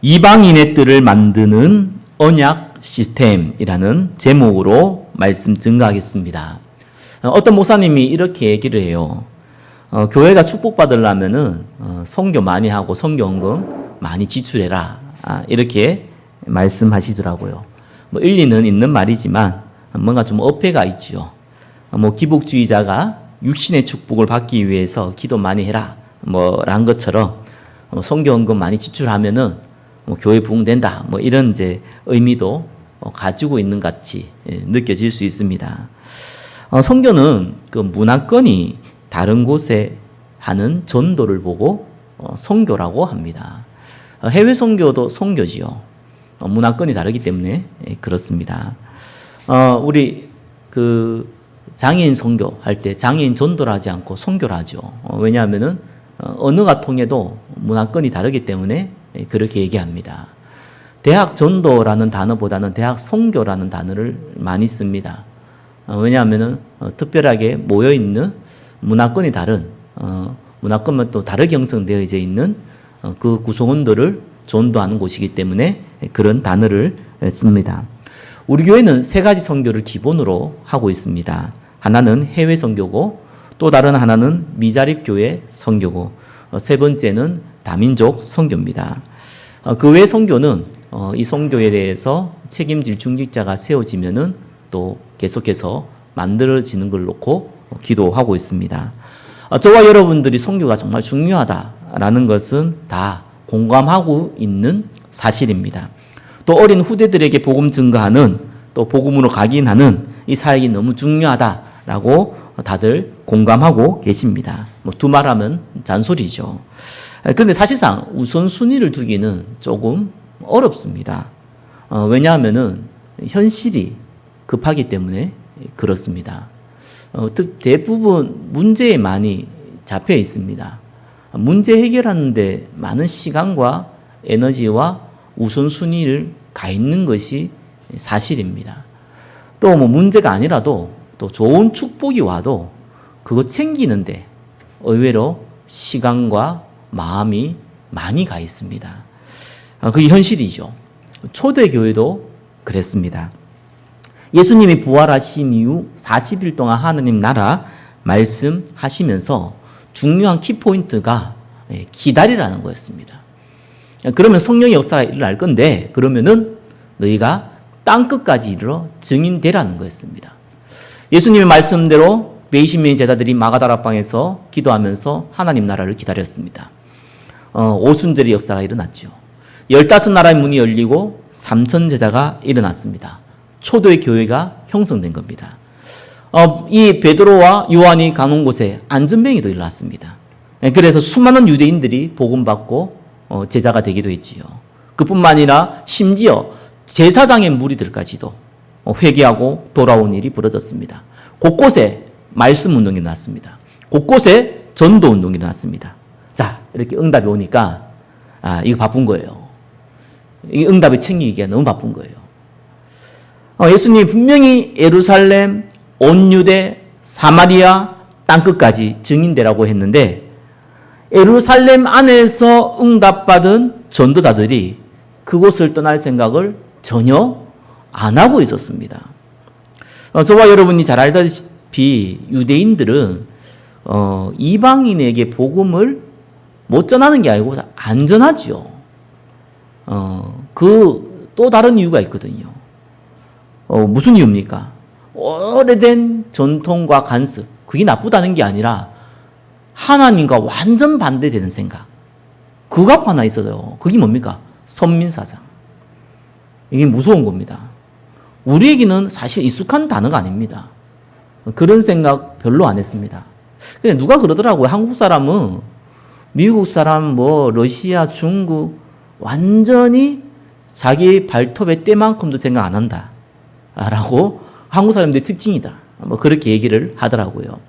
이방인의 뜰을 만드는 언약 시스템이라는 제목으로 말씀 증거하겠습니다. 어떤 목사님이 이렇게 얘기를 해요. 교회가 축복받으려면은 선교 많이 하고 선교헌금 많이 지출해라. 이렇게 말씀하시더라고요. 뭐 일리는 있는 말이지만 뭔가 좀 어폐가 있지요. 기복주의자가 육신의 축복을 받기 위해서 기도 많이 해라. 라는 것처럼 선교헌금 많이 지출하면은 교회 부흥된다. 이런 이제 의미도 가지고 있는 같이 느껴질 수 있습니다. 선교는 그 문화권이 다른 곳에 하는 전도를 보고 선교라고 합니다. 해외 선교도 선교지요. 문화권이 다르기 때문에 그렇습니다. 우리 그 장애인 선교할 때 장애인 전도를 하지 않고 선교를 하죠. 왜냐하면은 언어가 통해도 문화권이 다르기 때문에 그렇게 얘기합니다. 대학 전도라는 단어보다는 대학 선교라는 단어를 많이 씁니다. 왜냐하면은 특별하게 모여 있는 문화권이 다른 문화권만 또 다르게 형성되어 있는 그 구성원들을 전도하는 곳이기 때문에 그런 단어를 씁니다. 우리 교회는 세 가지 선교를 기본으로 하고 있습니다. 하나는 해외 선교고 또 다른 하나는 미자립 교회 선교고 세 번째는 다민족 선교입니다. 그 외 선교는 이 선교에 대해서 책임질 중직자가 세워지면은 또 계속해서 만들어지는 걸 놓고 기도하고 있습니다. 저와 여러분들이 선교가 정말 중요하다라는 것은 다 공감하고 있는 사실입니다. 또 어린 후대들에게 복음 증거하는 또 복음으로 각인하는 이 사역이 너무 중요하다라고 다들 공감하고 계십니다. 두말하면 잔소리죠. 그런데 사실상 우선순위를 두기는 조금 어렵습니다. 왜냐하면은 현실이 급하기 때문에 그렇습니다. 대부분 문제에 많이 잡혀 있습니다. 문제 해결하는데 많은 시간과 에너지와 우선순위를 가 있는 것이 사실입니다. 또 문제가 아니라도 또 좋은 축복이 와도 그거 챙기는데 의외로 시간과 마음이 많이 가 있습니다. 그게 현실이죠. 초대교회도 그랬습니다. 예수님이 부활하신 이후 40일 동안 하나님 나라 말씀하시면서 중요한 키포인트가 기다리라는 거였습니다. 그러면 성령의 역사가 일어날 건데 그러면은 너희가 땅끝까지 이르러 증인되라는 거였습니다. 예수님의 말씀대로 몇십 명의 제자들이 마가다락방에서 기도하면서 하나님 나라를 기다렸습니다. 오순절의 역사가 일어났죠. 15나라의 문이 열리고 3천 제자가 일어났습니다. 초대의 교회가 형성된 겁니다. 이 베드로와 요한이 가는 곳에 안전병이도 일어났습니다. 그래서 수많은 유대인들이 복음받고 제자가 되기도 했지요. 그뿐만 아니라 심지어 제사장의 무리들까지도 회개하고 돌아온 일이 벌어졌습니다. 곳곳에 말씀 운동이 일어났습니다. 곳곳에 전도 운동이 일어났습니다. 자, 이렇게 응답이 오니까 이거 바쁜 거예요. 이 응답을 챙기기가 너무 바쁜 거예요. 예수님이 분명히 예루살렘, 온 유대, 사마리아, 땅끝까지 증인되라고 했는데 예루살렘 안에서 응답받은 전도자들이 그곳을 떠날 생각을 전혀 안 하고 있었습니다. 저와 여러분이 잘 알다시피 유대인들은 이방인에게 복음을 못 전하는 게 아니고 안 전하지요. 그 또 다른 이유가 있거든요. 무슨 이유입니까? 오래된 전통과 관습, 그게 나쁘다는 게 아니라 하나님과 완전 반대되는 생각. 그거 갖고 하나 있어요. 그게 뭡니까? 선민사상. 이게 무서운 겁니다. 우리에게는 사실 익숙한 단어가 아닙니다. 그런 생각 별로 안 했습니다. 근데 누가 그러더라고요. 한국 사람은 미국 사람, 러시아, 중국 완전히 자기 발톱의 때만큼도 생각 안 한다. 라고 한국 사람들의 특징이다. 그렇게 얘기를 하더라고요.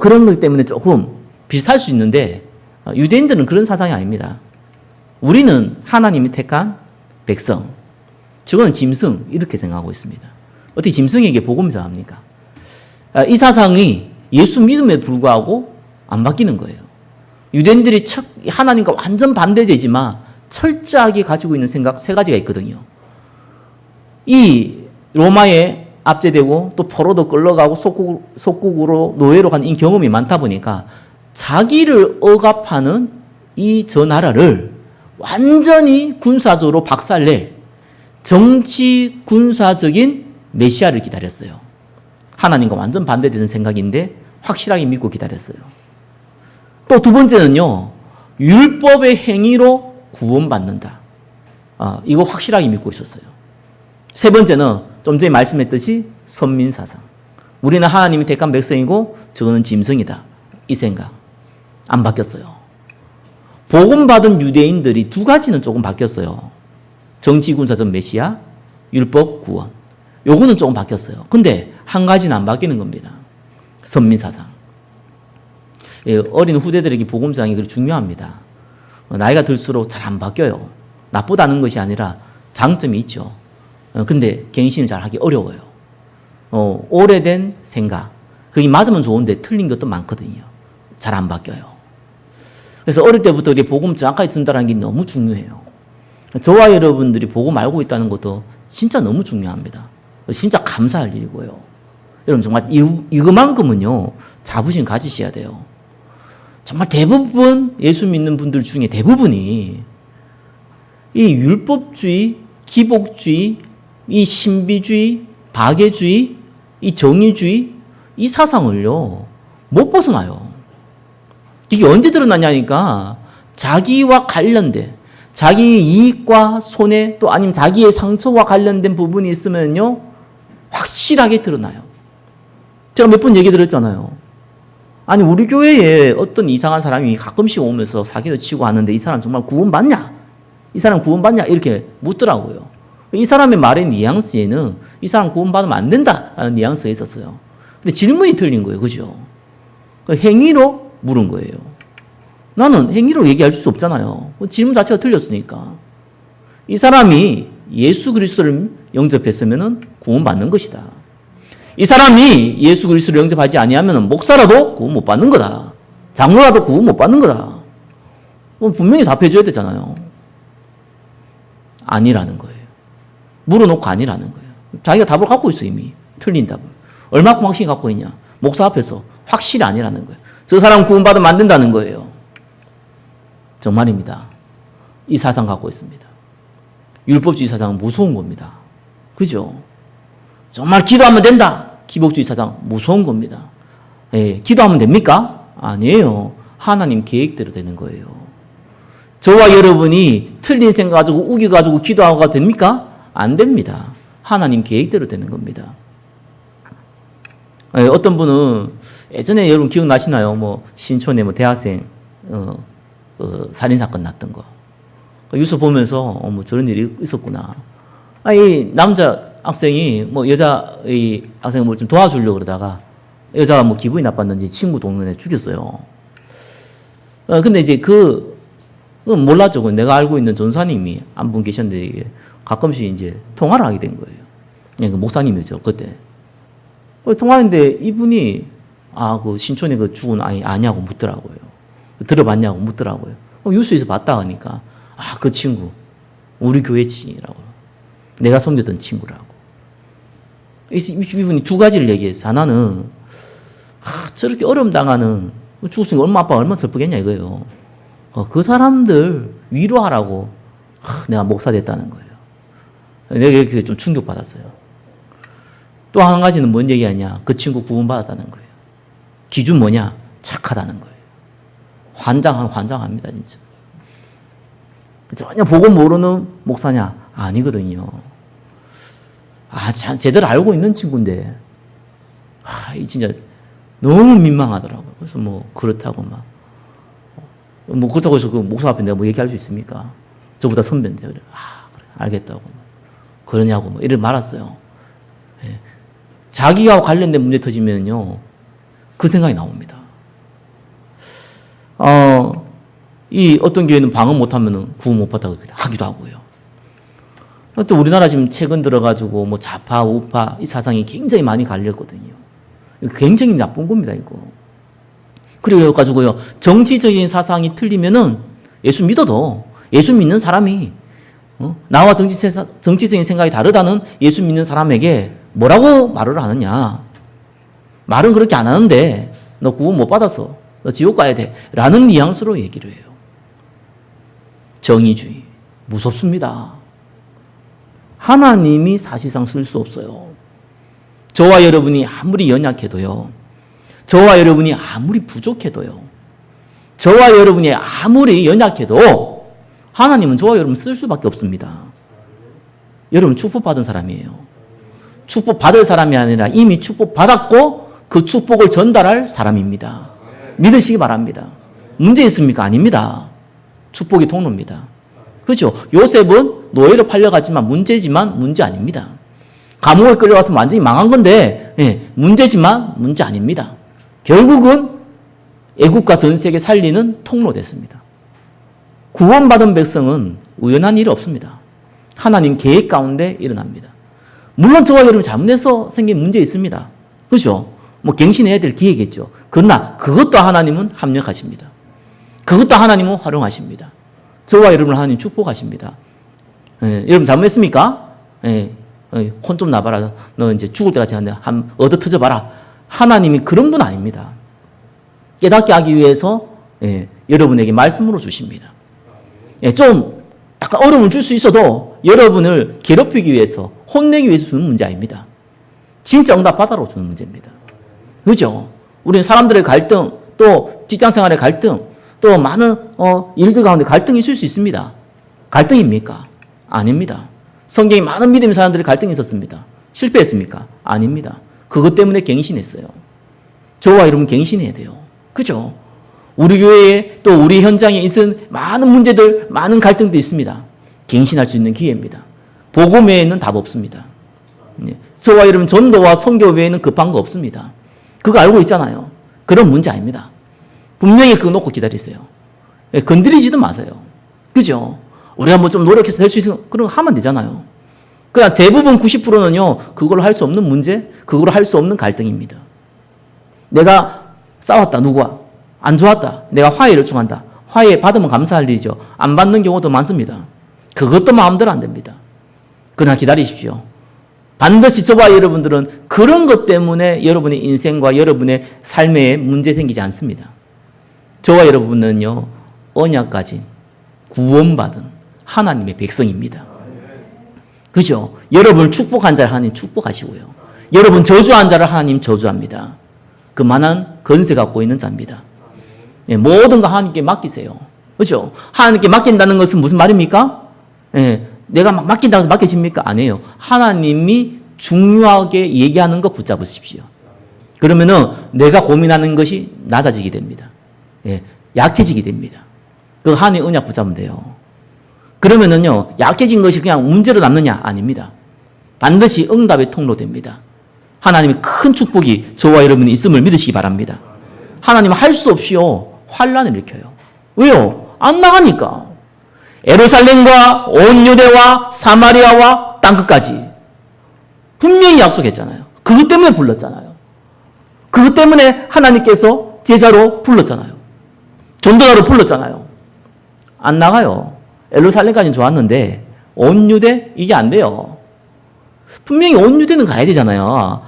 그런 것 때문에 조금 비슷할 수 있는데 유대인들은 그런 사상이 아닙니다. 우리는 하나님이 택한 백성, 저거는 짐승 이렇게 생각하고 있습니다. 어떻게 짐승에게 복음 전합니까? 이 사상이 예수 믿음에 불구하고 안 바뀌는 거예요. 유대인들이 하나님과 완전 반대되지만 철저하게 가지고 있는 생각 세 가지가 있거든요. 이 로마에 압제되고 또 포로도 끌려가고 속국으로 노예로 간 이 경험이 많다 보니까 자기를 억압하는 이 저 나라를 완전히 군사적으로 박살낼 정치 군사적인 메시아를 기다렸어요. 하나님과 완전 반대되는 생각인데 확실하게 믿고 기다렸어요. 또 두 번째는요, 율법의 행위로 구원받는다. 이거 확실하게 믿고 있었어요. 세 번째는 좀 전에 말씀했듯이 선민사상. 우리는 하나님이 택한 백성이고 저거는 짐승이다. 이 생각. 안 바뀌었어요. 복음받은 유대인들이 두 가지는 조금 바뀌었어요. 정치군사적 메시아, 율법 구원. 요거는 조금 바뀌었어요. 근데 한 가지는 안 바뀌는 겁니다. 선민사상. 어린 후대들에게 복음상이 그리 중요합니다. 나이가 들수록 잘 안 바뀌어요. 나쁘다는 것이 아니라 장점이 있죠. 근데 갱신을 잘 하기 어려워요. 오래된 생각. 그게 맞으면 좋은데 틀린 것도 많거든요. 잘 안 바뀌어요. 그래서 어릴 때부터 우리 복음 정확하게 전달하는 게 너무 중요해요. 저와 여러분들이 복음 알고 있다는 것도 진짜 너무 중요합니다. 진짜 감사할 일이고요. 여러분 정말 이거만큼은요, 자부심 가지셔야 돼요. 정말 대부분 예수 믿는 분들 중에 대부분이 이 율법주의, 기복주의, 이 신비주의, 박애주의, 이 정의주의, 이 사상을요, 못 벗어나요. 이게 언제 드러나냐니까 자기와 관련된, 자기의 이익과 손해 또 아니면 자기의 상처와 관련된 부분이 있으면요, 확실하게 드러나요. 제가 몇 번 얘기 드렸잖아요. 아니, 우리 교회에 어떤 이상한 사람이 가끔씩 오면서 사기도 치고 하는데 이 사람 정말 구원받냐? 이 사람 구원받냐? 이렇게 묻더라고요. 이 사람의 말의 뉘앙스에는 이 사람 구원받으면 안 된다라는 뉘앙스가 있었어요. 근데 질문이 틀린 거예요. 그죠? 행위로 물은 거예요. 나는 행위로 얘기할 수 없잖아요. 질문 자체가 틀렸으니까. 이 사람이 예수 그리스도를 영접했으면 구원받는 것이다. 이 사람이 예수 그리스도를 영접하지 아니하면 목사라도 구원 못 받는 거다. 장로라도 구원 못 받는 거다. 분명히 답해줘야 되잖아요. 아니라는 거예요. 물어놓고 아니라는 거예요. 자기가 답을 갖고 있어 이미. 틀린 답을. 얼마큼 확신이 갖고 있냐. 목사 앞에서 확실히 아니라는 거예요. 저 사람 구원받으면 안 된다는 거예요. 정말입니다. 이 사상 갖고 있습니다. 율법주의 사상은 무서운 겁니다. 그죠? 정말 기도하면 된다. 기복주의 사상 무서운 겁니다. 예, 기도하면 됩니까? 아니에요. 하나님 계획대로 되는 거예요. 저와 여러분이 틀린 생각 가지고 우겨가지고 기도하고 됩니까? 안 됩니다. 하나님 계획대로 되는 겁니다. 예, 어떤 분은 예전에 여러분 기억나시나요? 신촌에 대학생 살인사건 났던 거. 뉴스 보면서 저런 일이 있었구나. 이 남자 학생이 여자 학생을 좀 도와주려고 그러다가 여자가 기분이 나빴는지 친구 동료에 죽였어요. 근데 이제 그건 몰랐죠. 내가 알고 있는 전사님이 한 분 계셨는데 이게 가끔씩 이제 통화를 하게 된 거예요. 그 목사님이죠, 그때. 통화했는데 이분이 그 신촌에 그 죽은 아이 아냐고 묻더라고요. 들어봤냐고 묻더라고요. 뉴스에서 봤다 하니까 그 친구 우리 교회 친이라고. 내가 섬겼던 친구라고. 이분이 두 가지를 얘기했어요. 하나는 저렇게 어려움 당하는 죽었으니까 엄마 아빠가 얼마나 슬프겠냐 이거예요. 그 사람들 위로하라고 내가 목사 됐다는 거예요. 내가 이렇게 좀 충격받았어요. 또 한 가지는 뭔 얘기하냐. 그 친구 구원받았다는 거예요. 기준 뭐냐? 착하다는 거예요. 환장합니다 진짜. 전혀 보고 모르는 목사냐? 아니거든요. 제대로 알고 있는 친구인데, 진짜 너무 민망하더라고요. 그래서 그렇다고 그렇다고 해서 그 목사 앞에 내가 얘기할 수 있습니까? 저보다 선배인데. 그래. 그래. 알겠다고. 그러냐고. 이래 말았어요. 예. 자기와 관련된 문제 터지면요, 그 생각이 나옵니다. 이 어떤 교회는 방언 못하면 구원 못 받다고 하기도 하고요. 또 우리나라 지금 최근 들어가지고 좌파, 우파 이 사상이 굉장히 많이 갈렸거든요. 굉장히 나쁜 겁니다, 이거. 그래가지고요, 정치적인 사상이 틀리면은 예수 믿어도 예수 믿는 사람이 나와 정치적인 생각이 다르다는 예수 믿는 사람에게 뭐라고 말을 하느냐. 말은 그렇게 안 하는데 너 구원 못 받아서 너 지옥 가야 돼 라는 뉘앙스로 얘기를 해요. 정의주의 무섭습니다. 하나님이 사실상 쓸 수 없어요. 저와 여러분이 아무리 연약해도요, 저와 여러분이 아무리 부족해도요, 저와 여러분이 아무리 연약해도 하나님은 저와 여러분 쓸 수밖에 없습니다. 여러분 축복받은 사람이에요. 축복받을 사람이 아니라 이미 축복받았고 그 축복을 전달할 사람입니다. 믿으시기 바랍니다. 문제 있습니까? 아닙니다. 축복이 통로입니다. 그렇죠? 요셉은 노예로 팔려갔지만 문제지만 문제 아닙니다. 감옥에 끌려가서 완전히 망한 건데 문제지만 문제 아닙니다. 결국은 애국과 전 세계 살리는 통로 됐습니다. 구원받은 백성은 우연한 일이 없습니다. 하나님 계획 가운데 일어납니다. 물론 저와 여러분이 잘못해서 생긴 문제 있습니다. 그렇죠? 뭐 갱신해야 될 기회겠죠. 그러나 그것도 하나님은 합력하십니다. 그것도 하나님은 활용하십니다. 저와 여러분을 하나님 축복하십니다. 여러분 잘못했습니까? 혼 좀 나봐라. 너 이제 죽을 때까지 한 얻어 터져봐라. 하나님이 그런 분 아닙니다. 깨닫게 하기 위해서 여러분에게 말씀으로 주십니다. 좀 약간 어려움을 줄 수 있어도 여러분을 괴롭히기 위해서, 혼내기 위해서 주는 문제 아닙니다. 진짜 응답받아로 주는 문제입니다. 그렇죠? 우리는 사람들의 갈등, 또 직장생활의 갈등, 또 많은 일들 가운데 갈등이 있을 수 있습니다. 갈등입니까? 아닙니다. 성경에 많은 믿음의 사람들이 갈등이 있었습니다. 실패했습니까? 아닙니다. 그것 때문에 갱신했어요. 저와 여러분 갱신해야 돼요. 그죠? 우리 교회에 또 우리 현장에 있는 많은 문제들, 많은 갈등도 있습니다. 갱신할 수 있는 기회입니다. 복음 외에는 답 없습니다. 저와 여러분 전도와 선교 외에는 급한 거 없습니다. 그거 알고 있잖아요. 그런 문제 아닙니다. 분명히 그거 놓고 기다리세요. 건드리지도 마세요. 그죠? 우리가 뭐 좀 노력해서 될 수 있는 그런 거 하면 되잖아요. 그냥 대부분 90%는요, 그걸로 할 수 없는 문제, 그걸로 할 수 없는 갈등입니다. 내가 싸웠다, 누구와. 안 좋았다. 내가 화해를 요청한다. 화해 받으면 감사할 일이죠. 안 받는 경우도 많습니다. 그것도 마음대로 안 됩니다. 그러나 기다리십시오. 반드시 저와 여러분들은 그런 것 때문에 여러분의 인생과 여러분의 삶에 문제 생기지 않습니다. 저와 여러분은요, 언약 가진, 구원받은 하나님의 백성입니다. 그죠? 여러분을 축복한 자를 하나님 축복하시고요. 여러분 저주한 자를 하나님 저주합니다. 그만한 건세 갖고 있는 자입니다. 모든 거 하나님께 맡기세요. 그죠? 하나님께 맡긴다는 것은 무슨 말입니까? 내가 막 맡긴다고 해서 맡겨집니까? 아니에요. 하나님이 중요하게 얘기하는 거 붙잡으십시오. 그러면은 내가 고민하는 것이 낮아지게 됩니다. 약해지게 됩니다. 그 하나님 언약 붙잡으면 돼요. 그러면은요, 약해진 것이 그냥 문제로 남느냐? 아닙니다. 반드시 응답의 통로 됩니다. 하나님의 큰 축복이 저와 여러분이 있음을 믿으시기 바랍니다. 하나님은 할 수 없이요, 환란을 일으켜요. 왜요? 안 나가니까. 예루살렘과 온 유대와 사마리아와 땅끝까지 분명히 약속했잖아요. 그것 때문에 불렀잖아요. 그것 때문에 하나님께서 제자로 불렀잖아요. 전도자로 불렀잖아요. 안 나가요. 예루살렘까지는 좋았는데 온 유대 이게 안 돼요. 분명히 온 유대는 가야 되잖아요.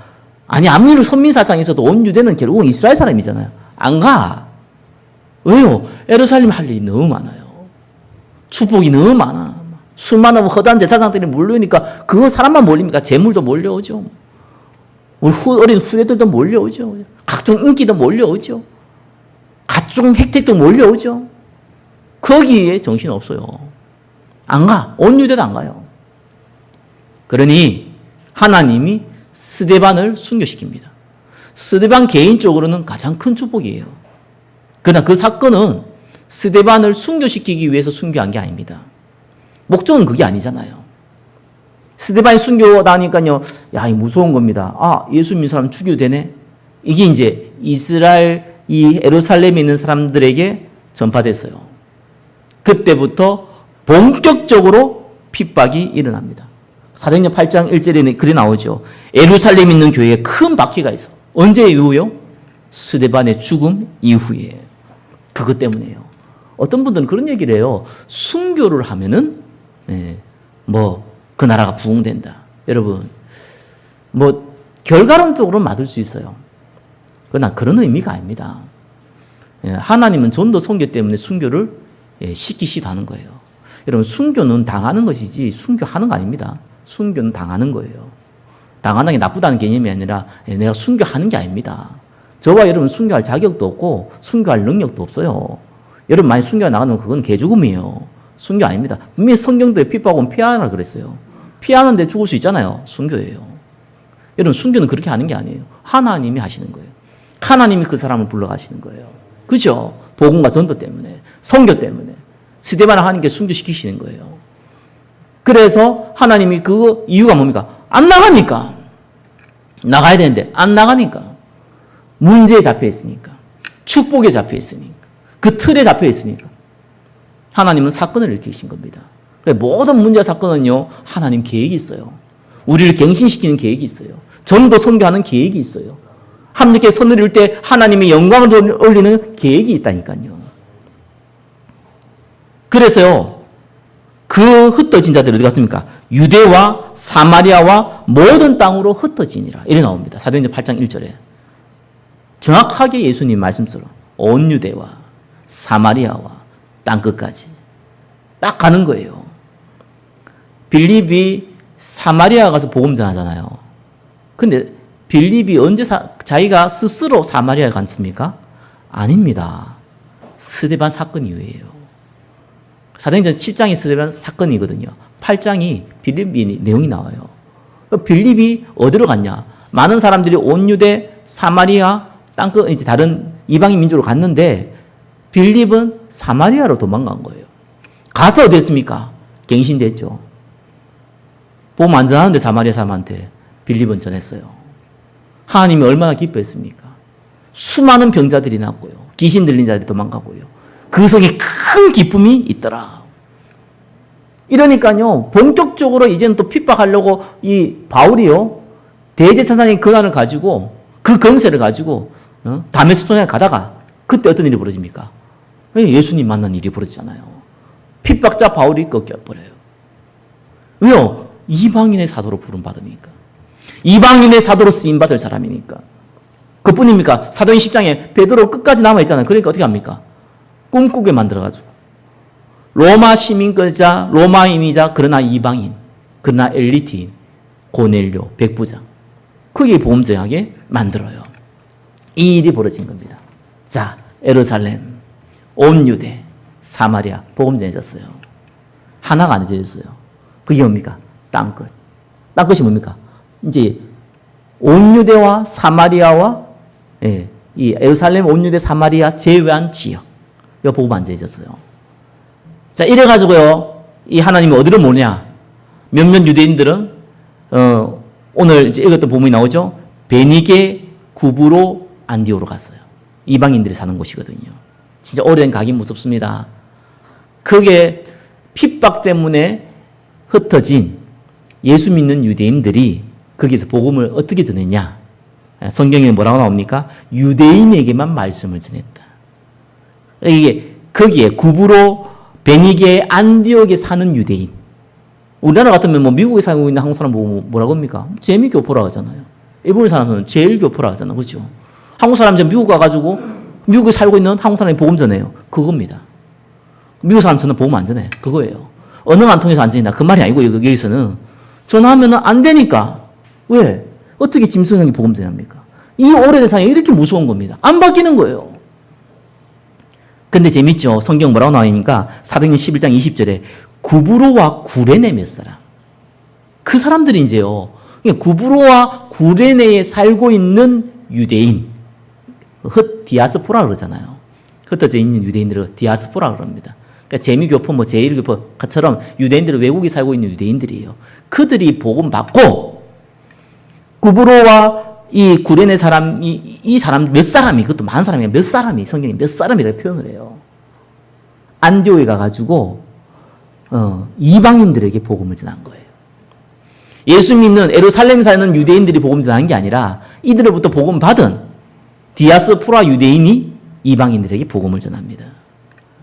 아니 아무리 선민사상에 있어도 온 유대는 결국은 이스라엘 사람이잖아요. 안 가. 왜요? 예루살렘 할 일이 너무 많아요. 축복이 너무 많아. 수많은 허다한 제사장들이 몰려오니까 그거 사람만 몰립니까? 재물도 몰려오죠. 우리 어린 후대들도 몰려오죠. 각종 인기도 몰려오죠. 각종 혜택도 몰려오죠. 거기에 정신 없어요. 안 가. 온 유대도 안 가요. 그러니 하나님이 스데반을 순교시킵니다. 스데반 개인적으로는 가장 큰 축복이에요. 그러나 그 사건은 스데반을 순교시키기 위해서 순교한 게 아닙니다. 목적은 그게 아니잖아요. 스데반이 순교하니까요, 야, 이 무서운 겁니다. 아, 예수 믿는 사람 죽여도 되네? 이게 이제 이스라엘, 이 예루살렘에 있는 사람들에게 전파됐어요. 그때부터 본격적으로 핍박이 일어납니다. 사도행전 8장 1절에 글이 나오죠. 예루살렘에 있는 교회에 큰 박해가 있어. 언제 이후요? 스데반의 죽음 이후에. 그것 때문에요. 어떤 분들은 그런 얘기를 해요. 순교를 하면은 그 나라가 부흥된다. 여러분, 결과론적으로 맞을 수 있어요. 그러나 그런 의미가 아닙니다. 하나님은 전도 선교 때문에 순교를 시키시도 하는 거예요. 여러분, 순교는 당하는 것이지 순교하는 거 아닙니다. 순교는 당하는 거예요. 당하는 게 나쁘다는 개념이 아니라 내가 순교하는 게 아닙니다. 저와 여러분 순교할 자격도 없고 순교할 능력도 없어요. 여러분 많이 순교 나가면 그건 개죽음이에요. 순교 아닙니다. 분명히 성경도에 핍박하면 피하라 그랬어요. 피하는데 죽을 수 있잖아요. 순교예요. 여러분 순교는 그렇게 하는 게 아니에요. 하나님이 하시는 거예요. 하나님이 그 사람을 불러가시는 거예요. 그죠? 복음과 전도 때문에, 선교 때문에 스데반을 하나님께 순교시키시는 거예요. 그래서 하나님이 그 이유가 뭡니까? 안 나가니까. 나가야 되는데 안 나가니까. 문제에 잡혀 있으니까. 축복에 잡혀 있으니까. 그 틀에 잡혀 있으니까. 하나님은 사건을 일으키신 겁니다. 모든 문제와 사건은요, 하나님 계획이 있어요. 우리를 갱신시키는 계획이 있어요. 전도 선교하는 계획이 있어요. 함께 선을 이룰 때 하나님의 영광을 올리는 계획이 있다니까요. 그래서요, 그 흩어진 자들이 어디 갔습니까? 유대와 사마리아와 모든 땅으로 흩어지니라. 이래 나옵니다. 사도행전 8장 1절에. 정확하게 예수님 말씀처럼 온 유대와 사마리아와 땅끝까지 딱 가는 거예요. 빌립이 사마리아 가서 복음 전하잖아요. 근데 빌립이 언제 자기가 스스로 사마리아에 갔습니까? 아닙니다. 스데반 사건 이후에요. 사도행전 7장이 스데반 사건이거든요. 8장이 빌립이 내용이 나와요. 빌립이 어디로 갔냐? 많은 사람들이 온 유대, 사마리아, 땅끝 이제 다른 이방인 민족으로 갔는데 빌립은 사마리아로 도망간 거예요. 가서 어디 했습니까? 갱신됐죠. 복음 안 전하는데 사마리아 사람한테 빌립은 전했어요. 하나님이 얼마나 기뻐했습니까? 수많은 병자들이 났고요. 귀신 들린 자들이 도망가고요. 그 성에 큰 기쁨이 있더라. 이러니까요, 본격적으로 이제는 또 핍박하려고 이 바울이요, 대제사장의 권한을 가지고 그 권세를 가지고 다메섹 소년에 가다가 그때 어떤 일이 벌어집니까? 예수님 만난 일이 벌어지잖아요. 핍박자 바울이 꺾여버려요. 왜요? 이방인의 사도로 부름받으니까. 이방인의 사도로 쓰임받을 사람이니까. 그뿐입니까? 사도행 10장에 베드로 끝까지 남아있잖아요. 그러니까 어떻게 합니까? 꿈꾸게 만들어가지고. 로마 시민권자, 로마인이자 그러나 이방인, 그러나 엘리트인, 고넬료, 백부장. 그게 보험제하게 만들어요. 이 일이 벌어진 겁니다. 자, 예루살렘, 온 유대, 사마리아, 복음 전해졌어요. 하나가 안 전해졌어요. 그게 뭡니까? 땅끝. 땅끝이 뭡니까? 이제 온 유대와 사마리아와 이 예루살렘, 온 유대, 사마리아 제외한 지역. 이거 복음 안 전해졌어요. 자, 이래가지고요, 이 하나님이 어디로 모냐? 몇몇 유대인들은 오늘 이제 이것도 본문이 나오죠. 베니게, 구브로, 안디오로 갔어요. 이방인들이 사는 곳이거든요. 진짜 오래된 가긴 무섭습니다. 그게 핍박 때문에 흩어진 예수 믿는 유대인들이 거기서 복음을 어떻게 전했냐? 성경에 뭐라고 나옵니까? 유대인에게만 말씀을 전했다. 이게 거기에 구브로, 베니게, 안디옥에 사는 유대인. 우리나라 같으면 뭐 미국에 살고 있는 한국 사람 보고 뭐라고 합니까? 재미교포라 하잖아요. 일본 사람은 제일 교포라 하잖아요. 그렇죠? 한국 사람 이제 미국 가가지고 미국에 살고 있는 한국 사람이 복음 전해요. 그겁니다. 미국 사람 전화 복음 안 전해. 그거예요. 언어가 안 통해서 안 전한다. 그 말이 아니고 여기서는 전화하면 안 되니까. 왜? 어떻게 짐승에게 복음 전합니까? 이 오래된 상황이 이렇게 무서운 겁니다. 안 바뀌는 거예요. 근데 재밌죠? 성경 뭐라고 나오니까 사도행전 11장 20절에 구브로와 구레네 몇 사람. 그 사람들이 이제요. 구브로와 구레네에 살고 있는 유대인. 디아스포라 그러잖아요. 흩어져 있는 유대인들을 디아스포라 그럽니다. 그러니까 제미교포, 제1교포처럼 유대인들은 외국에 살고 있는 유대인들이에요. 그들이 복음 받고 구브로와 이 구레네 사람, 이 사람 몇 사람이, 그것도 많은 사람이 몇 사람이, 성경이 몇 사람이라고 표현을 해요. 안디오에 가가지고, 이방인들에게 복음을 전한 거예요. 예수 믿는 예루살렘에 사는 유대인들이 복음 전한 게 아니라 이들로부터 복음 받은 디아스포라 유대인이 이방인들에게 복음을 전합니다.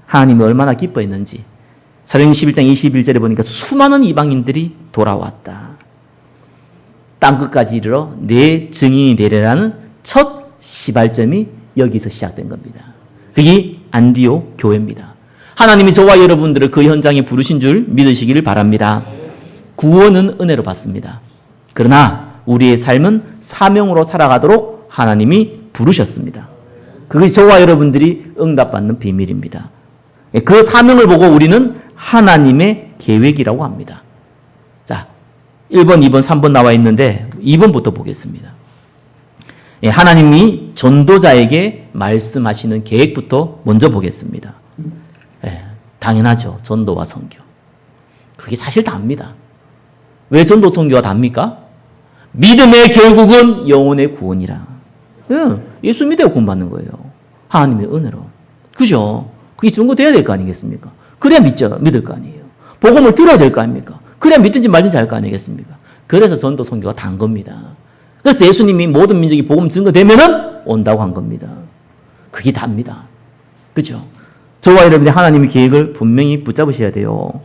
하나님이 얼마나 기뻐했는지 사도행전 11장 21절에 보니까 수많은 이방인들이 돌아왔다. 땅끝까지 이르러 내 증인이 되리라는 첫 시발점이 여기서 시작된 겁니다. 그게 안디옥 교회입니다. 하나님이 저와 여러분들을 그 현장에 부르신 줄 믿으시기를 바랍니다. 구원은 은혜로 받습니다. 그러나 우리의 삶은 사명으로 살아가도록 하나님이 부르셨습니다. 그것이 저와 여러분들이 응답받는 비밀입니다. 그 사명을 보고 우리는 하나님의 계획이라고 합니다. 자, 1번, 2번, 3번 나와 있는데 2번부터 보겠습니다. 하나님이 전도자에게 말씀하시는 계획부터 먼저 보겠습니다. 당연하죠. 전도와 선교. 그게 사실 다입니다. 왜 전도 선교가 답니까? 믿음의 결국은 영혼의 구원이라. 예수 믿어야 구원받는 거예요. 하나님의 은혜로. 그죠? 그게 증거돼야 될 거 아니겠습니까? 그래야 믿을 거 아니에요. 복음을 들어야 될 거 아닙니까? 그래야 믿든지 말든지 할 거 아니겠습니까? 그래서 전도 선교가 단 겁니다. 그래서 예수님이 모든 민족이 복음 증거되면은 온다고 한 겁니다. 그게 답니다. 그죠? 저와 여러분이 하나님의 계획을 분명히 붙잡으셔야 돼요.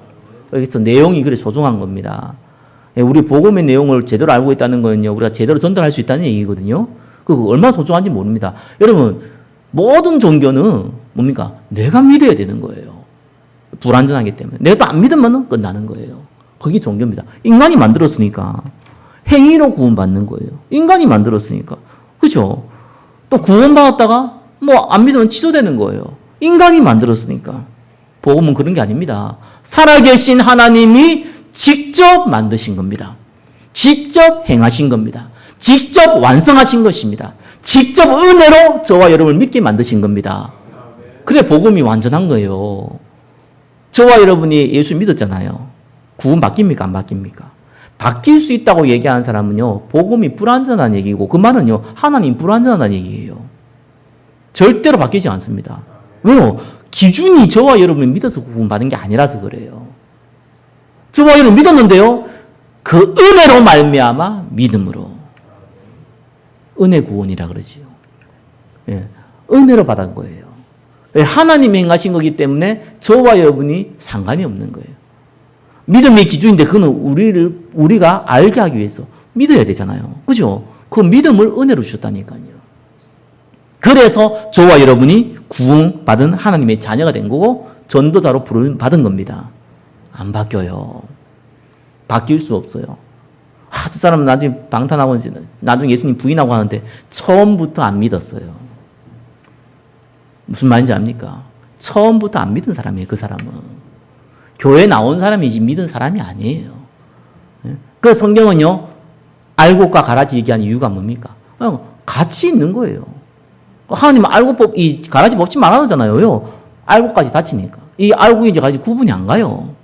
여기서 내용이 그래 소중한 겁니다. 우리 복음의 내용을 제대로 알고 있다는 거는요, 우리가 제대로 전달할 수 있다는 얘기거든요. 그거 얼마나 소중한지 모릅니다. 여러분, 모든 종교는 뭡니까? 내가 믿어야 되는 거예요. 불완전하기 때문에. 내가 또 안 믿으면 끝나는 거예요. 그게 종교입니다. 인간이 만들었으니까. 행위로 구원받는 거예요. 인간이 만들었으니까. 그죠? 또 구원받았다가 안 믿으면 취소되는 거예요. 인간이 만들었으니까. 복음은 그런 게 아닙니다. 살아계신 하나님이 직접 만드신 겁니다. 직접 행하신 겁니다. 직접 완성하신 것입니다. 직접 은혜로 저와 여러분을 믿게 만드신 겁니다. 그래 복음이 완전한 거예요. 저와 여러분이 예수 믿었잖아요. 구원 바뀝니까? 안 바뀝니까? 바뀔 수 있다고 얘기하는 사람은요, 복음이 불완전한 얘기고, 그 말은요, 하나님 불완전하다는 얘기예요. 절대로 바뀌지 않습니다. 왜요? 기준이 저와 여러분이 믿어서 구원받은 게 아니라서 그래요. 저와 여러분 믿었는데요, 그 은혜로 말미암아 믿음으로. 은혜 구원이라 그러지요. 예, 은혜로 받은 거예요. 하나님이 행하신 거기 때문에 저와 여러분이 상관이 없는 거예요. 믿음의 기준인데 그거는 우리가 알게 하기 위해서 믿어야 되잖아요. 그죠? 그 믿음을 은혜로 주셨다니까요. 그래서 저와 여러분이 구원받은 하나님의 자녀가 된 거고 전도자로 부름받은 겁니다. 안 바뀌어요. 바뀔 수 없어요. 저 사람은 나중에 방탄하고 나중에 예수님 부인하고 하는데 처음부터 안 믿었어요. 무슨 말인지 압니까? 처음부터 안 믿은 사람이에요. 그 사람은. 교회 나온 사람이지 믿은 사람이 아니에요. 그 성경은요, 알곡과 가라지 얘기하는 이유가 뭡니까? 같이 있는 거예요. 하나님은 알곡 이 가라지 뽑지 말아야 하잖아요. 알곡까지 다치니까. 이 알곡이 이제 가라지 구분이 안 가요.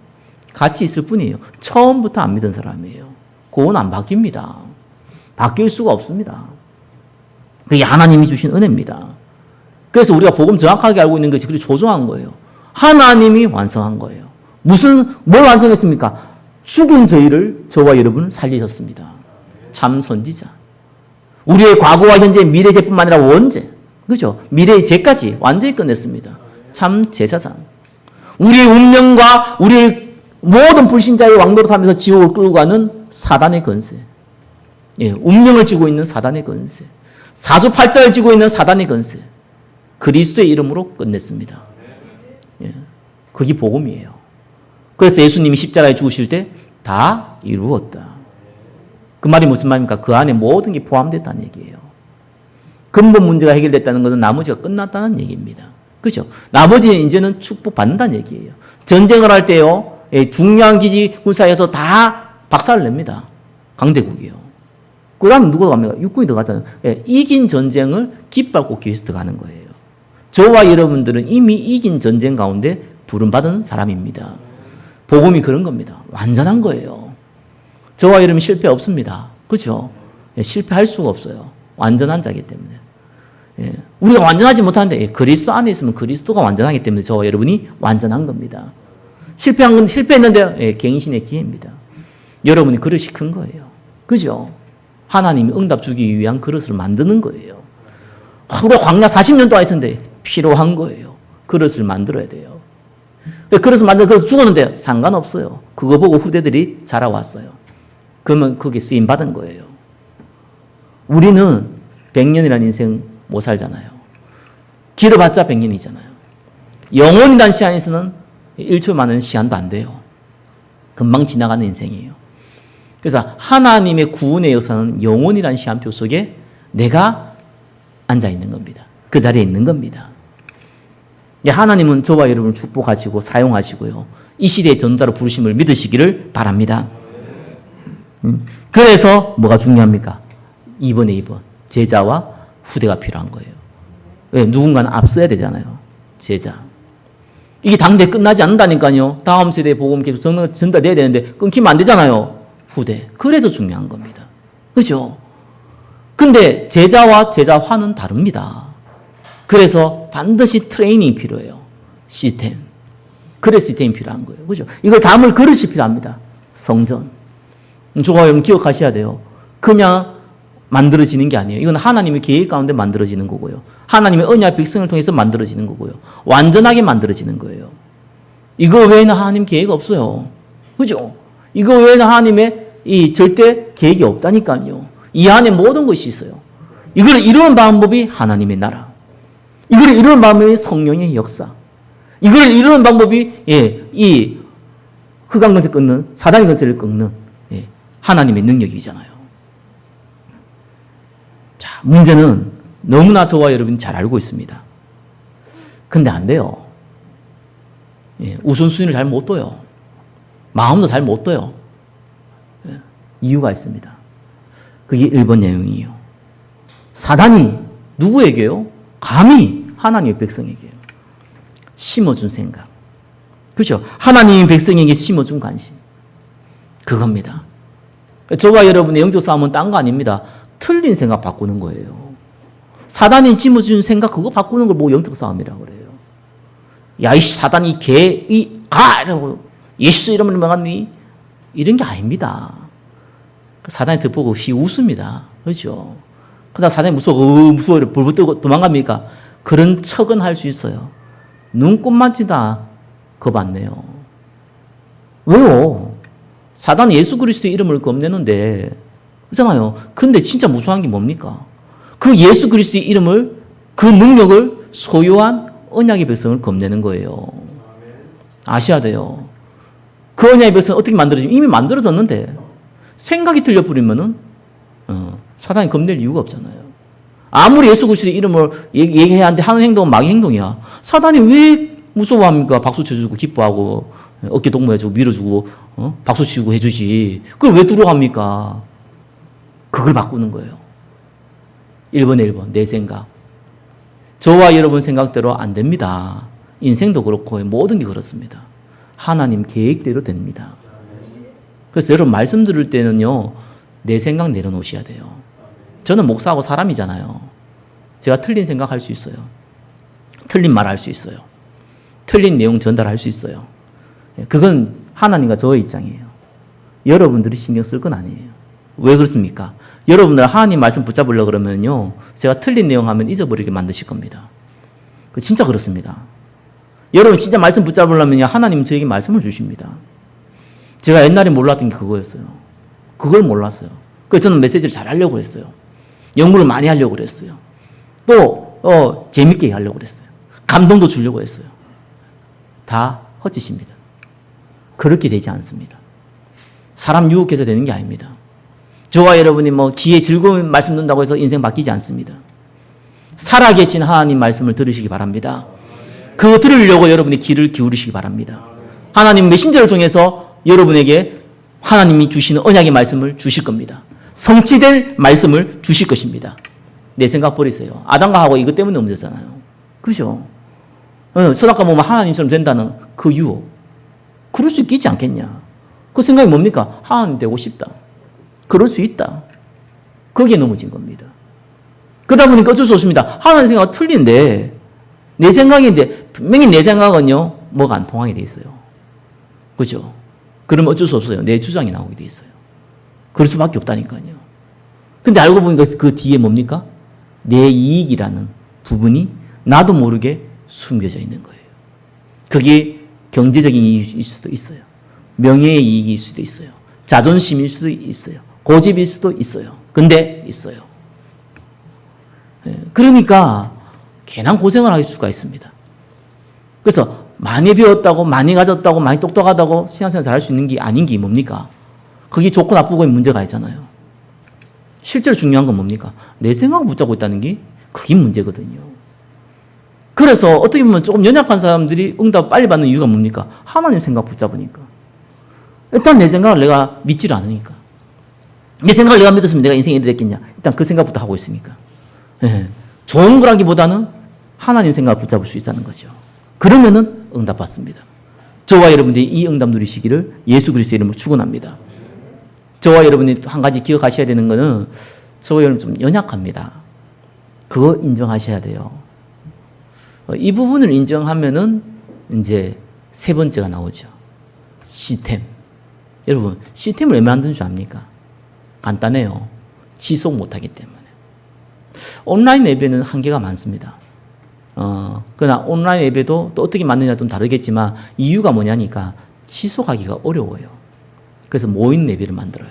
같이 있을 뿐이에요. 처음부터 안 믿은 사람이에요. 그건 안 바뀝니다. 바뀔 수가 없습니다. 그게 하나님이 주신 은혜입니다. 그래서 우리가 복음 정확하게 알고 있는 것이 그렇게 소중한 거예요. 하나님이 완성한 거예요. 뭘 완성했습니까? 죽은 저희를, 저와 여러분을 살리셨습니다. 참 선지자. 우리의 과거와 현재, 미래 죄뿐만 아니라 원죄. 그죠? 미래의 죄까지 완전히 끝냈습니다. 참 제사장. 우리의 운명과 우리의 모든 불신자의 왕노릇 하면서 지옥을 끌고 가는 사단의 건세. 예, 운명을 쥐고 있는 사단의 건세. 사주팔자를 쥐고 있는 사단의 건세. 그리스도의 이름으로 끝냈습니다. 예, 그게 복음이에요. 그래서 예수님이 십자가에 죽으실 때 다 이루었다. 그 말이 무슨 말입니까? 그 안에 모든 게 포함됐다는 얘기예요. 근본 문제가 해결됐다는 것은 나머지가 끝났다는 얘기입니다. 그죠? 나머지 이제는 축복받는다는 얘기예요. 전쟁을 할 때요, 중요한 기지 군사에서 다 박살을 냅니다. 강대국이요. 그 다음에 누가 갑니까? 육군이 들어가잖아요. 이긴 전쟁을 깃발 꽂기 위해서 들어가는 거예요. 저와 여러분들은 이미 이긴 전쟁 가운데 부름받은 사람입니다. 복음이 그런 겁니다. 완전한 거예요. 저와 여러분 실패 없습니다. 그렇죠? 실패할 수가 없어요. 완전한 자이기 때문에. 우리가 완전하지 못하는데 그리스도 안에 있으면 그리스도가 완전하기 때문에 저와 여러분이 완전한 겁니다. 실패한 건 실패했는데 갱신의 기회입니다. 여러분이 그릇이 큰 거예요. 그죠? 하나님이 응답 주기 위한 그릇을 만드는 거예요. 우리가 광야 40년 동안 있었는데 필요한 거예요. 그릇을 만들어야 돼요. 그래서 그래서 죽었는데 상관없어요. 그거 보고 후대들이 자라왔어요. 그러면 그게 쓰임받은 거예요. 우리는 100년이라는 인생 못 살잖아요. 길어봤자 100년이잖아요. 영원이라는 시간에서는 1초만한 시간도 안 돼요. 금방 지나가는 인생이에요. 그래서 하나님의 구원의 역사는 영원이라는 시간표 속에 내가 앉아 있는 겁니다. 그 자리에 있는 겁니다. 하나님은 저와 여러분을 축복하시고 사용하시고요. 이 시대의 전도자로 부르심을 믿으시기를 바랍니다. 그래서 뭐가 중요합니까? 2번에 2번. 제자와 후대가 필요한 거예요. 왜? 누군가는 앞서야 되잖아요. 제자. 이게 당대 끝나지 않는다니까요. 다음 세대에 복음 계속 전달돼야 되는데 끊기면 안 되잖아요. 후대. 그래서 중요한 겁니다. 그죠? 근데 제자와 제자화는 다릅니다. 그래서 반드시 트레이닝이 필요해요. 시스템. 그래서 시스템이 필요한 거예요. 그죠? 이걸 담을 그릇이 필요합니다. 성전. 저와 여러분 기억하셔야 돼요. 그냥 만들어지는 게 아니에요. 이건 하나님의 계획 가운데 만들어지는 거고요. 하나님의 언약 백성을 통해서 만들어지는 거고요. 완전하게 만들어지는 거예요. 이거 외에는 하나님 계획 없어요. 그죠? 이거 외에는 하나님의 이 절대 계획이 없다니까요. 이 안에 모든 것이 있어요. 이걸 이루는 방법이 하나님의 나라. 이걸 이루는 방법이 성령의 역사. 이걸 이루는 방법이 이 흑암 권세 끊는 사단의 권세를 끊는 하나님의 능력이잖아요. 자, 문제는 너무나 저와 여러분이 잘 알고 있습니다. 근데 안 돼요. 우선순위를 잘 못 둬요. 마음도 잘 못 둬요. 이유가 있습니다. 그게 1번 내용이에요. 사단이 누구에게요? 감히 하나님의 백성에게요. 심어준 생각. 그렇죠? 하나님의 백성에게 심어준 관심. 그겁니다. 저와 여러분의 영적 싸움은 딴 거 아닙니다. 틀린 생각 바꾸는 거예요. 사단이 심어준 생각 그거 바꾸는 걸 보고 영적 싸움이라고 그래요. 야, 이 사단이 이러고 예수 이름을 명하니 이런 게 아닙니다. 사단이 듣보고 웃습니다. 그렇죠? 그다음 사단이 무서워 불붙 뜨고 도망갑니까? 그런 척은 할 수 있어요. 눈곱만 치다 겁 안 내요. 왜요? 사단은 예수 그리스도의 이름을 겁내는데 그렇잖아요. 근데 진짜 무서운 게 뭡니까? 그 예수 그리스도의 이름을 그 능력을 소유한 언약의 백성을 겁내는 거예요. 아셔야 돼요. 그 언약의 백성은 어떻게 만들어지면 이미 만들어졌는데 생각이 틀려버리면은 사단이 겁낼 이유가 없잖아요. 아무리 예수 그리스도의 이름을 얘기해야 하는데 하는 행동은 마귀 행동이야. 사단이 왜 무서워합니까? 박수 쳐주고 기뻐하고 어깨 동무해주고 밀어주고 박수 치고 해주지. 그걸 왜 두려워합니까? 그걸 바꾸는 거예요. 1번에 1번 내 생각. 저와 여러분 생각대로 안 됩니다. 인생도 그렇고 모든 게 그렇습니다. 하나님 계획대로 됩니다. 그래서 여러분 말씀 들을 때는요. 내 생각 내려놓으셔야 돼요. 저는 목사하고 사람이잖아요. 제가 틀린 생각할 수 있어요. 틀린 말 할 수 있어요. 틀린 내용 전달할 수 있어요. 그건 하나님과 저의 입장이에요. 여러분들이 신경 쓸 건 아니에요. 왜 그렇습니까? 여러분들 하나님 말씀 붙잡으려고 그러면요. 제가 틀린 내용 하면 잊어버리게 만드실 겁니다. 진짜 그렇습니다. 여러분 진짜 말씀 붙잡으려면 하나님 저에게 말씀을 주십니다. 제가 옛날에 몰랐던 게 그거였어요. 그걸 몰랐어요. 그래서 저는 메시지를 잘 하려고 했어요. 연구를 많이 하려고 그랬어요. 또 재밌게 하려고 그랬어요. 감동도 주려고 했어요. 다 헛짓입니다. 그렇게 되지 않습니다. 사람 유혹해서 되는 게 아닙니다. 저와 여러분이 귀에 즐거운 말씀 듣는다고 해서 인생 바뀌지 않습니다. 살아계신 하나님 말씀을 들으시기 바랍니다. 그거 들으려고 여러분이 귀를 기울이시기 바랍니다. 하나님 메신저를 통해서 여러분에게 하나님이 주시는 언약의 말씀을 주실 겁니다. 성취될 말씀을 주실 것입니다. 내 생각 버리세요. 아담과 하와 이것 때문에 문제잖아요. 그죠? 선악과 보면 하나님처럼 된다는 그 유혹. 그럴 수 있겠지 않겠냐? 그 생각이 뭡니까? 하나님 되고 싶다. 그럴 수 있다. 거기에 넘어진 겁니다. 그러다 보니까 어쩔 수 없습니다. 하나님 생각은 틀린데 내 생각인데 분명히 내 생각은요. 뭐가 안 통하게 돼 있어요. 그죠? 그러면 어쩔 수 없어요. 내 주장이 나오게 돼 있어요. 그럴 수밖에 없다니까요. 근데 알고 보니까 그 뒤에 뭡니까? 내 이익이라는 부분이 나도 모르게 숨겨져 있는 거예요. 그게 경제적인 이익일 수도 있어요. 명예의 이익일 수도 있어요. 자존심일 수도 있어요. 고집일 수도 있어요. 근데 있어요. 그러니까 괜한 고생을 할 수가 있습니다. 그래서 많이 배웠다고, 많이 가졌다고, 많이 똑똑하다고 신앙생활 잘할 수 있는 게 아닌 게 뭡니까? 그게 좋고 나쁘고의 문제가 있잖아요. 실제로 중요한 건 뭡니까? 내 생각을 붙잡고 있다는 게 그게 문제거든요. 그래서 어떻게 보면 조금 연약한 사람들이 응답 빨리 받는 이유가 뭡니까? 하나님 생각 붙잡으니까. 일단 내 생각을 내가 믿지를 않으니까. 내 생각을 내가 믿었으면 내가 인생이 이렇게 됐겠냐? 일단 그 생각부터 하고 있으니까. 좋은 거라기보다는 하나님 생각을 붙잡을 수 있다는 거죠. 그러면은 응답 받습니다. 저와 여러분들이 이 응답 누리시기를 예수 그리스도의 이름으로 축원합니다. 저와 여러분이 한 가지 기억하셔야 되는 거는 저와 여러분 좀 연약합니다. 그거 인정하셔야 돼요. 이 부분을 인정하면은 이제 세 번째가 나오죠. 시스템. 여러분, 시스템을 왜 만든 줄 압니까? 간단해요. 지속 못하기 때문에. 온라인 예배는 한계가 많습니다. 그러나 온라인 예배도 또 어떻게 만드냐 좀 다르겠지만 이유가 뭐냐니까 지속하기가 어려워요. 그래서 모임 예배를 만들어요.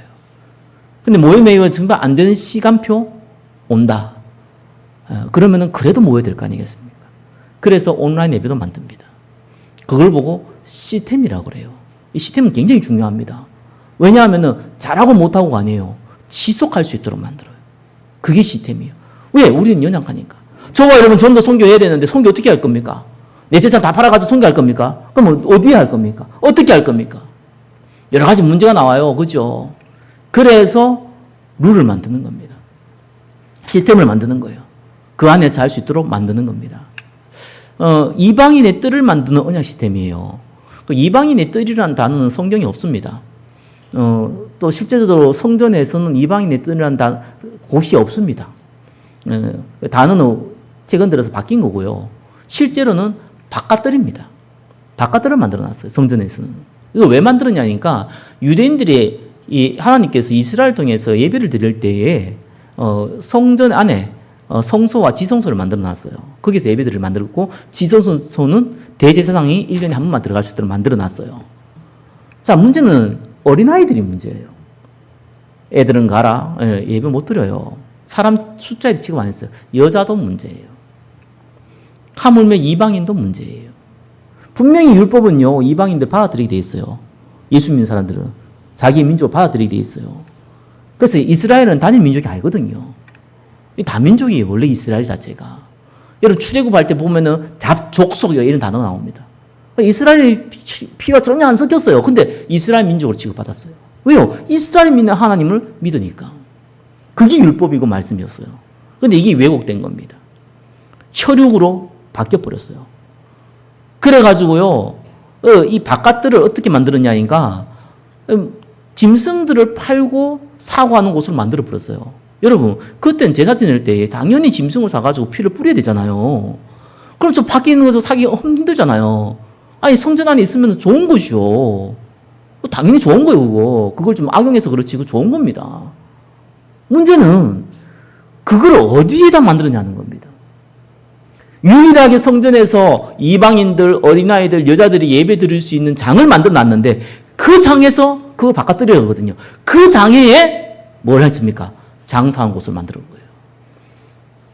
근데 모임 예배가 정말 안 되는 시간표 온다. 그러면은 그래도 모여야 될 거 아니겠습니까? 그래서 온라인 예배도 만듭니다. 그걸 보고 시스템이라고 그래요. 이 시스템은 굉장히 중요합니다. 왜냐하면은 잘하고 못하고가 아니에요. 지속할 수 있도록 만들어요. 그게 시스템이에요. 왜? 우리는 연약하니까. 저와 여러분 좀 더 선교해야 되는데 선교 어떻게 할 겁니까? 내 재산 다 팔아가지고 선교할 겁니까? 그럼 어디에 할 겁니까? 어떻게 할 겁니까? 여러 가지 문제가 나와요. 그죠? 그래서 룰을 만드는 겁니다. 시스템을 만드는 거예요. 그 안에서 할 수 있도록 만드는 겁니다. 이방인의 뜰을 만드는 언약 시스템이에요. 그 이방인의 뜰이라는 단어는 성경에 없습니다. 또 실제적으로 성전에서는 이방인의 뜰이라는 곳이 없습니다. 단어는 최근 들어서 바뀐 거고요. 실제로는 바깥뜰입니다. 바깥뜰을 만들어 놨어요. 성전에서는. 이거 왜 만들었냐니까 유대인들이 하나님께서 이스라엘 통해서 예배를 드릴 때에 성전 안에 성소와 지성소를 만들어 놨어요. 거기서 예배들을 만들었고 지성소는 대제사장이 1년에 한 번만 들어갈 수 있도록 만들어 놨어요. 자, 문제는 어린아이들이 문제예요. 애들은 가라. 예배 못 드려요. 사람 숫자에 취급 안 했어요. 여자도 문제예요. 하물며 이방인도 문제예요. 분명히 율법은요, 이방인들 받아들이게 돼 있어요. 예수 믿는 사람들은. 자기 민족을 받아들이게 돼 있어요. 그래서 이스라엘은 단일 민족이 아니거든요. 이 다민족이에요, 원래 이스라엘 자체가. 여러분, 출애굽할 때 보면은 잡족속이요, 이런 단어가 나옵니다. 이스라엘 피가 전혀 안 섞였어요. 근데 이스라엘 민족으로 취급받았어요. 왜요? 이스라엘 믿는 하나님을 믿으니까. 그게 율법이고 말씀이었어요. 근데 이게 왜곡된 겁니다. 혈육으로 바뀌어버렸어요. 그래가지고요, 이 바깥들을 어떻게 만들었냐니까, 짐승들을 팔고 사고하는 곳으로 만들어버렸어요. 여러분, 그때는 제사 지낼 때 당연히 짐승을 사가지고 피를 뿌려야 되잖아요. 그럼 저 밖에 있는 것을 사기 힘들잖아요. 아니, 성전 안에 있으면 좋은 것이요. 당연히 좋은 거예요, 그거. 그걸 좀 악용해서 그렇지, 그거 좋은 겁니다. 문제는 그걸 어디에다 만들었냐는 겁니다. 유일하게 성전에서 이방인들, 어린아이들, 여자들이 예배 드릴 수 있는 장을 만들어 놨는데 그 장에서 그거 바깥들여거든요. 그 장에 뭘 했습니까? 장사한 곳을 만들어 거예요.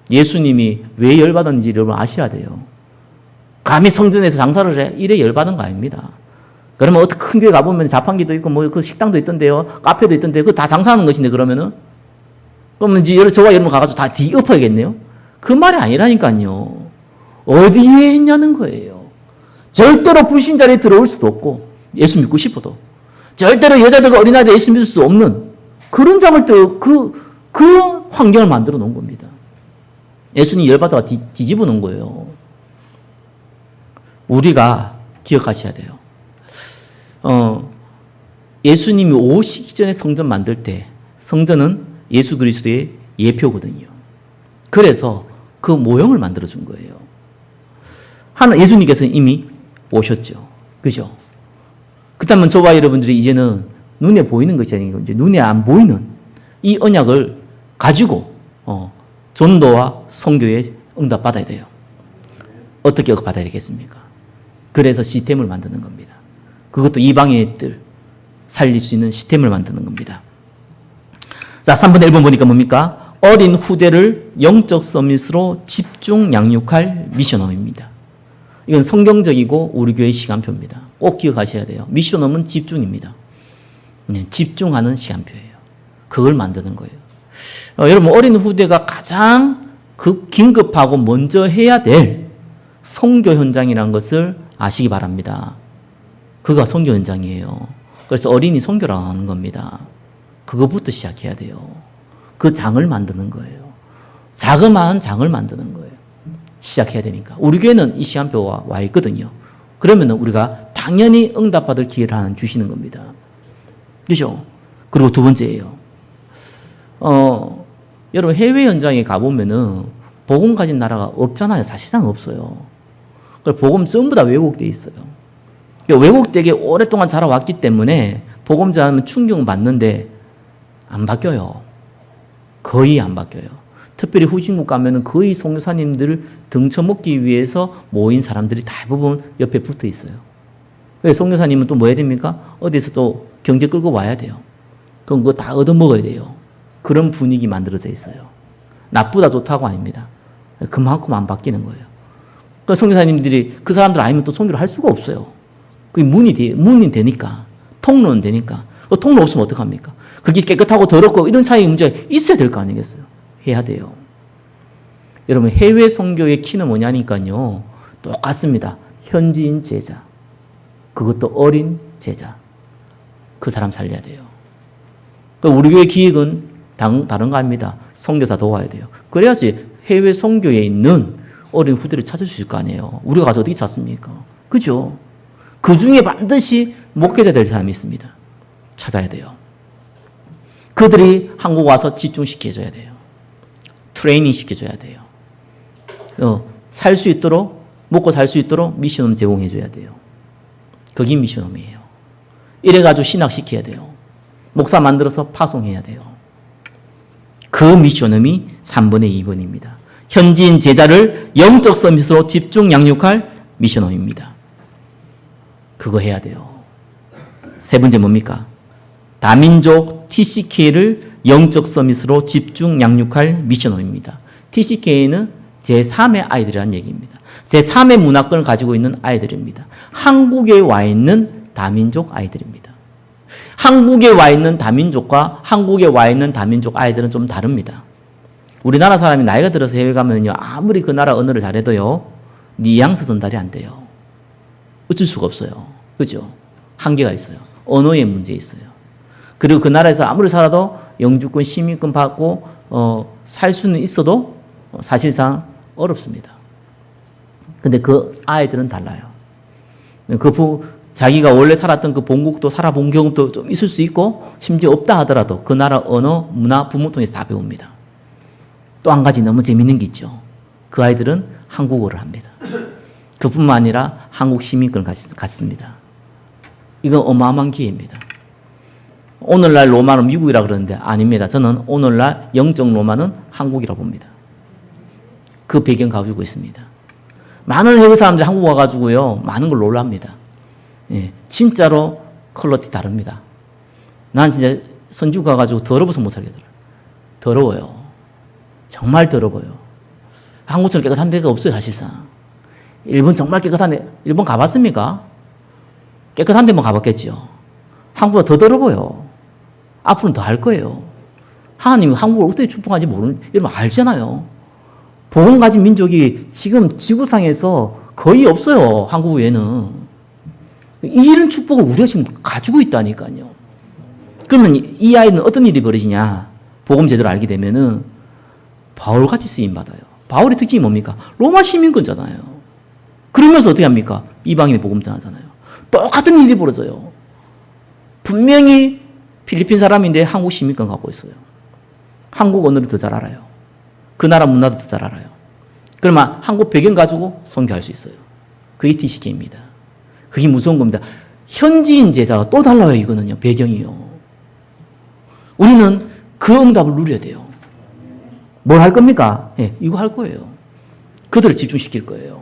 예수님이 왜 열받았는지 여러분 아셔야 돼요. 감히 성전에서 장사를 해? 이래 열받은 거 아닙니다. 그러면 어떻게 큰 교회 가보면 자판기도 있고 뭐 그 식당도 있던데요. 카페도 있던데요. 그거 다 장사하는 것인데 그러면은 그러면 이제 저와 여러분 가가지고 다 뒤엎어야겠네요. 그 말이 아니라니까요. 어디에 있냐는 거예요. 절대로 불신자리에 들어올 수도 없고 예수 믿고 싶어도 절대로 여자들과 어린아이들 예수 믿을 수도 없는 그런 장을 그 환경을 만들어 놓은 겁니다. 예수님이 열받아가 뒤집어 놓은 거예요. 우리가 기억하셔야 돼요. 예수님이 오시기 전에 성전 만들 때 성전은 예수 그리스도의 예표거든요. 그래서 그 모형을 만들어 준 거예요. 예수님께서는 이미 오셨죠. 그죠? 그렇다면 저와 여러분들이 이제는 눈에 보이는 것이 아니고 이제 눈에 안 보이는 이 언약을 가지고 전도와 선교에 응답받아야 돼요. 어떻게 받아야 되겠습니까? 그래서 시스템을 만드는 겁니다. 그것도 이방의 뜰 살릴 수 있는 시스템을 만드는 겁니다. 자, 3분의 1번 보니까 뭡니까? 어린 후대를 영적 서밋으로 집중 양육할 미션홈입니다. 이건 성경적이고 우리 교회 시간표입니다. 꼭 기억하셔야 돼요. 미션홈은 집중입니다. 집중하는 시간표예요. 그걸 만드는 거예요. 여러분, 어린 후대가 가장 긴급하고 먼저 해야 될 선교 현장이라는 것을 아시기 바랍니다. 그가 선교 현장이에요. 그래서 어린이 선교라고 하는 겁니다. 그거부터 시작해야 돼요. 그 장을 만드는 거예요. 자그마한 장을 만드는 거예요. 시작해야 되니까. 우리 교회는 이 시간표가 와 있거든요. 그러면 우리가 당연히 응답받을 기회를 하나 주시는 겁니다. 그죠? 그리고 두 번째예요. 여러분, 해외 현장에 가보면은 복음 가진 나라가 없잖아요. 사실상 없어요. 복음 전부 다 왜곡되어 있어요. 왜곡되게 오랫동안 자라왔기 때문에 복음 전하면 충격받는데 안 바뀌어요. 거의 안 바뀌어요. 특별히 후진국 가면은 거의 선교사님들을 등쳐먹기 위해서 모인 사람들이 대부분 옆에 붙어 있어요. 선교사님은 또 뭐 해야 됩니까? 어디서 또 경제 끌고 와야 돼요. 그럼 그거 다 얻어먹어야 돼요. 그런 분위기 만들어져 있어요. 나쁘다 좋다고 아닙니다. 그만큼 안 바뀌는 거예요. 그 선교사님들이 그 사람들 아니면 또 선교를 할 수가 없어요. 그게 문이 되니까. 통로는 되니까. 통로 없으면 어떡합니까? 그게 깨끗하고 더럽고 이런 차이 문제가 있어야 될 거 아니겠어요? 해야 돼요. 여러분, 해외 선교의 키는 뭐냐니까요. 똑같습니다. 현지인 제자. 그것도 어린 제자. 그 사람 살려야 돼요. 우리 교회 기획은 다른 거 아닙니다. 선교사 도와야 돼요. 그래야지 해외 선교에 있는 어린 후대를 찾을 수 있을 거 아니에요. 우리가 가서 어떻게 찾습니까? 그죠? 그 중에 반드시 목회자 될 사람이 있습니다. 찾아야 돼요. 그들이 한국 와서 집중시켜줘야 돼요. 트레이닝 시켜줘야 돼요. 살 수 있도록, 먹고 살 수 있도록 미션홈 제공해줘야 돼요. 그게 미션홈이에요. 이래가지고 신학시켜야 돼요. 목사 만들어서 파송해야 돼요. 그 미션홈이 3번의 2번입니다. 현지인 제자를 영적 서밋으로 집중 양육할 미션홈입니다. 그거 해야 돼요. 세 번째 뭡니까? 다민족 TCK를 영적 서밋으로 집중 양육할 미션홈입니다. TCK는 제3의 아이들이라는 얘기입니다. 제3의 문화권을 가지고 있는 아이들입니다. 한국에 와 있는 다민족 아이들입니다. 한국에 와 있는 다민족과 한국에 와 있는 다민족 아이들은 좀 다릅니다. 우리나라 사람이 나이가 들어서 해외 가면요, 아무리 그 나라 언어를 잘해도요, 뉘앙스 전달이 안 돼요. 어쩔 수가 없어요. 그죠? 한계가 있어요. 언어의 문제 있어요. 그리고 그 나라에서 아무리 살아도 영주권, 시민권 받고 살 수는 있어도 사실상 어렵습니다. 근데 그 아이들은 달라요. 자기가 원래 살았던 그 본국도 살아본 경험도 좀 있을 수 있고, 심지어 없다 하더라도 그 나라 언어, 문화, 부모 통해서 다 배웁니다. 또 한 가지 너무 재밌는 게 있죠. 그 아이들은 한국어를 합니다. 그뿐만 아니라 한국 시민권을 갖습니다. 이건 어마어마한 기회입니다. 오늘날 로마는 미국이라 그러는데 아닙니다. 저는 오늘날 영적 로마는 한국이라고 봅니다. 그 배경 가지고 있습니다. 많은 해외 사람들이 한국 와가지고요, 많은 걸 놀랍니다. 예, 진짜로 퀄리티 다릅니다. 난 진짜 선주 가가지고 더러워서 못 살겠더라고요. 더러워요. 정말 더러워요. 한국처럼 깨끗한 데가 없어요, 사실상. 일본 정말 깨끗한데, 일본 가봤습니까? 깨끗한 데만 가봤겠지요. 한국보다 더 더러워요. 앞으로는 더 할 거예요. 하나님이 한국을 어떻게 축복하는지 여러분 알잖아요. 복음 가진 민족이 지금 지구상에서 거의 없어요. 한국 외에는. 이런 축복을 우리가 지금 가지고 있다니까요. 그러면 이 아이는 어떤 일이 벌어지냐? 복음 제대로 알게 되면은 바울같이 쓰임받아요. 바울의 특징이 뭡니까? 로마 시민권잖아요. 그러면서 어떻게 합니까? 이방인의 복음 전하잖아요. 똑같은 일이 벌어져요. 분명히 필리핀 사람인데 한국 시민권 갖고 있어요. 한국 언어를 더 잘 알아요. 그 나라 문화도 더 잘 알아요. 그러면 한국 배경 가지고 선교할 수 있어요. 그게 TCK입니다. 그게 무서운 겁니다. 현지인 제자가 또 달라요, 이거는요. 배경이요. 우리는 그 응답을 누려야 돼요. 뭘 할 겁니까? 예, 이거 할 거예요. 그들을 집중시킬 거예요.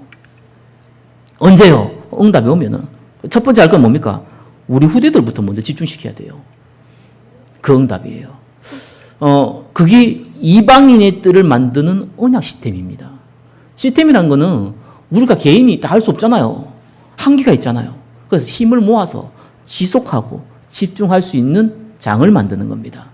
언제요? 응답이 오면은 첫 번째 할 건 뭡니까? 우리 후대들부터 먼저 집중시켜야 돼요. 그 응답이에요. 그게 이방인의 뜰을 만드는 언약 시스템입니다. 시스템이란 거는 우리가 개인이 다 할 수 없잖아요. 한계가 있잖아요. 그래서 힘을 모아서 지속하고 집중할 수 있는 장을 만드는 겁니다.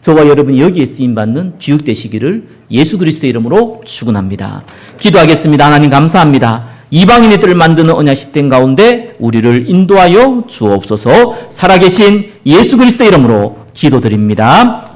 저와 여러분이 여기에 쓰임받는 주역 되시기를 예수 그리스도의 이름으로 축원합니다. 기도하겠습니다. 하나님 감사합니다. 이방인의 뜰을 만드는 언약 시스템 가운데 우리를 인도하여 주옵소서. 살아계신 예수 그리스도의 이름으로 기도드립니다.